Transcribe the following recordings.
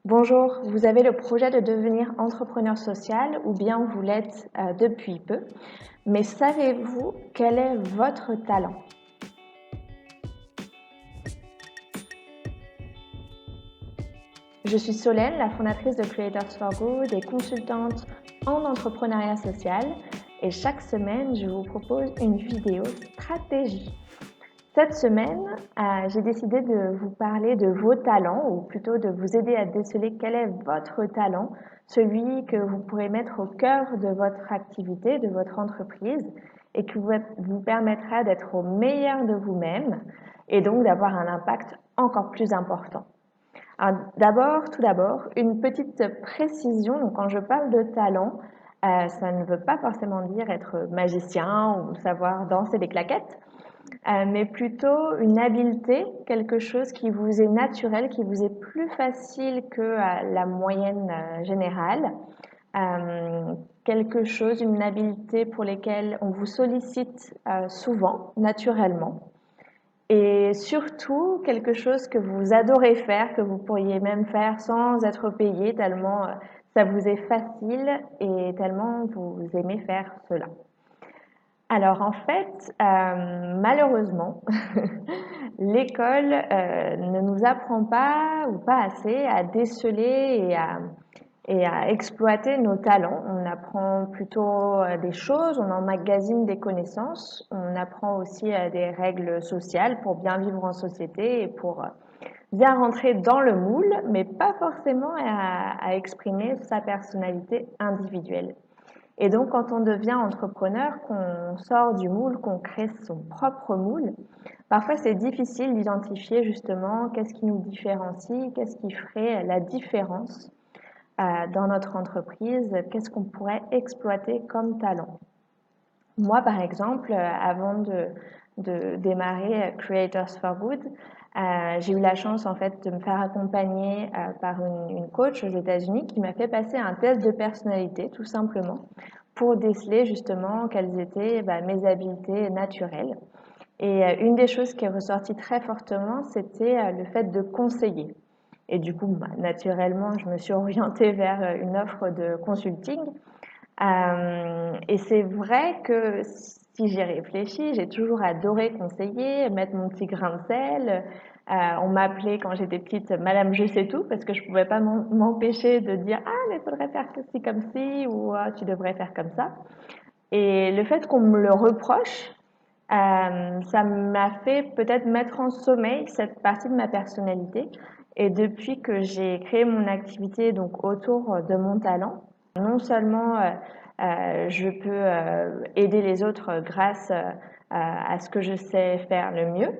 Bonjour, vous avez le projet de devenir entrepreneur social ou bien vous l'êtes depuis peu, mais savez-vous quel est votre talent? Je suis Solène, la fondatrice de Creators for Good et consultante en entrepreneuriat social et chaque semaine je vous propose une vidéo stratégie. Cette semaine, j'ai décidé de vous parler de vos talents, ou plutôt de vous aider à déceler quel est votre talent, celui que vous pourrez mettre au cœur de votre activité, de votre entreprise, et qui vous permettra d'être au meilleur de vous-même, et donc d'avoir un impact encore plus important. Alors, tout d'abord, une petite précision. Donc, quand je parle de talent, ça ne veut pas forcément dire être magicien ou savoir danser des claquettes. Mais plutôt une habileté, quelque chose qui vous est naturel, qui vous est plus facile que la moyenne générale, quelque chose, une habileté pour lesquelles on vous sollicite souvent, naturellement, et surtout quelque chose que vous adorez faire, que vous pourriez même faire sans être payé, tellement ça vous est facile et tellement vous aimez faire cela. Alors en fait, malheureusement, l'école ne nous apprend pas ou pas assez à déceler et à exploiter nos talents. On apprend plutôt des choses, on emmagasine des connaissances, on apprend aussi des règles sociales pour bien vivre en société et pour bien rentrer dans le moule, mais pas forcément à exprimer sa personnalité individuelle. Et donc, quand on devient entrepreneur, qu'on sort du moule, qu'on crée son propre moule, parfois c'est difficile d'identifier justement qu'est-ce qui nous différencie, qu'est-ce qui ferait la différence dans notre entreprise, qu'est-ce qu'on pourrait exploiter comme talent. Moi, par exemple, avant de démarrer Creators for Good, j'ai eu la chance en fait de me faire accompagner par une coach aux États-Unis qui m'a fait passer un test de personnalité, tout simplement, pour déceler justement quelles étaient mes habiletés naturelles. Et une des choses qui est ressortie très fortement, c'était le fait de conseiller. Et du coup, naturellement, je me suis orientée vers une offre de consulting. Et c'est vrai que si j'y réfléchis, j'ai toujours adoré conseiller, mettre mon petit grain de sel. On m'appelait quand j'étais petite Madame Je sais tout parce que je pouvais pas m'empêcher de dire ah mais il faudrait faire ceci comme ci ou ah, tu devrais faire comme ça. Et le fait qu'on me le reproche, ça m'a fait peut-être mettre en sommeil cette partie de ma personnalité. Et depuis que j'ai créé mon activité donc autour de mon talent, non seulement je peux aider les autres grâce à ce que je sais faire le mieux,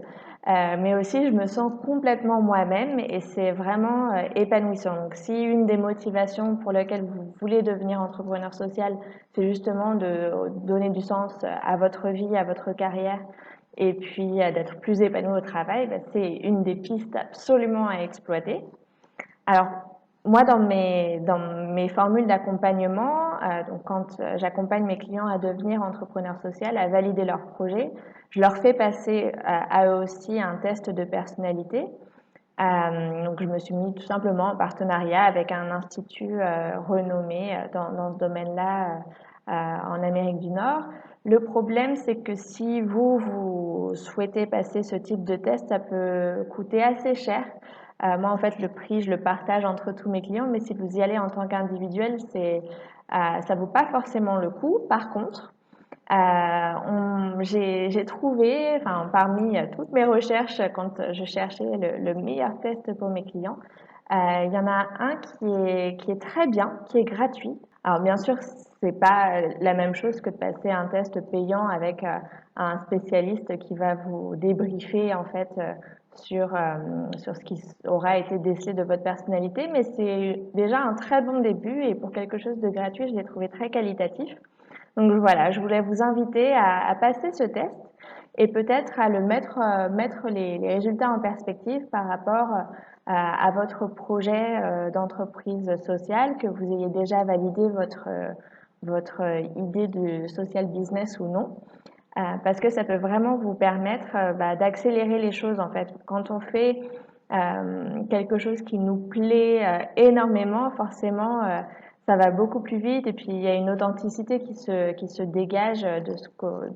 mais aussi je me sens complètement moi-même et c'est vraiment épanouissant. Donc si une des motivations pour lesquelles vous voulez devenir entrepreneur social, c'est justement de donner du sens à votre vie, à votre carrière et puis d'être plus épanoui au travail, c'est une des pistes absolument à exploiter. Alors, moi, dans mes formules d'accompagnement, donc quand j'accompagne mes clients à devenir entrepreneurs sociaux, à valider leur projet, je leur fais passer à eux aussi un test de personnalité. Donc, je me suis mis tout simplement en partenariat avec un institut renommé dans ce domaine-là en Amérique du Nord. Le problème, c'est que si vous souhaitez passer ce type de test, ça peut coûter assez cher. Moi, en fait, le prix, je le partage entre tous mes clients, mais si vous y allez en tant qu'individuel, ça vaut pas forcément le coup. Par contre, j'ai trouvé, enfin, parmi toutes mes recherches, quand je cherchais le meilleur test pour mes clients, il y en a un qui est très bien, qui est gratuit. Alors, bien sûr, c'est pas la même chose que de passer un test payant avec un spécialiste qui va vous débriefer, en fait, sur ce qui aura été décelé de votre personnalité, mais c'est déjà un très bon début et pour quelque chose de gratuit, je l'ai trouvé très qualitatif. Donc voilà, je voulais vous inviter à passer ce test et peut-être à mettre les résultats en perspective par rapport à votre projet d'entreprise sociale, que vous ayez déjà validé votre idée de social business ou non. Parce que ça peut vraiment vous permettre d'accélérer les choses en fait. Quand on fait quelque chose qui nous plaît énormément, forcément, ça va beaucoup plus vite et puis il y a une authenticité qui se dégage de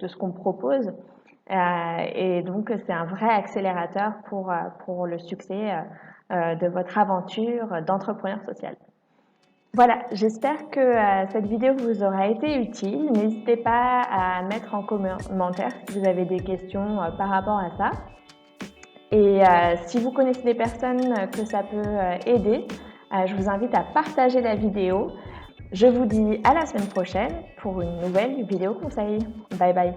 ce qu'on propose. Et donc, c'est un vrai accélérateur pour le succès de votre aventure d'entrepreneur social. Voilà, j'espère que cette vidéo vous aura été utile. N'hésitez pas à mettre en commentaire si vous avez des questions par rapport à ça. Et si vous connaissez des personnes que ça peut aider, je vous invite à partager la vidéo. Je vous dis à la semaine prochaine pour une nouvelle vidéo conseil. Bye bye.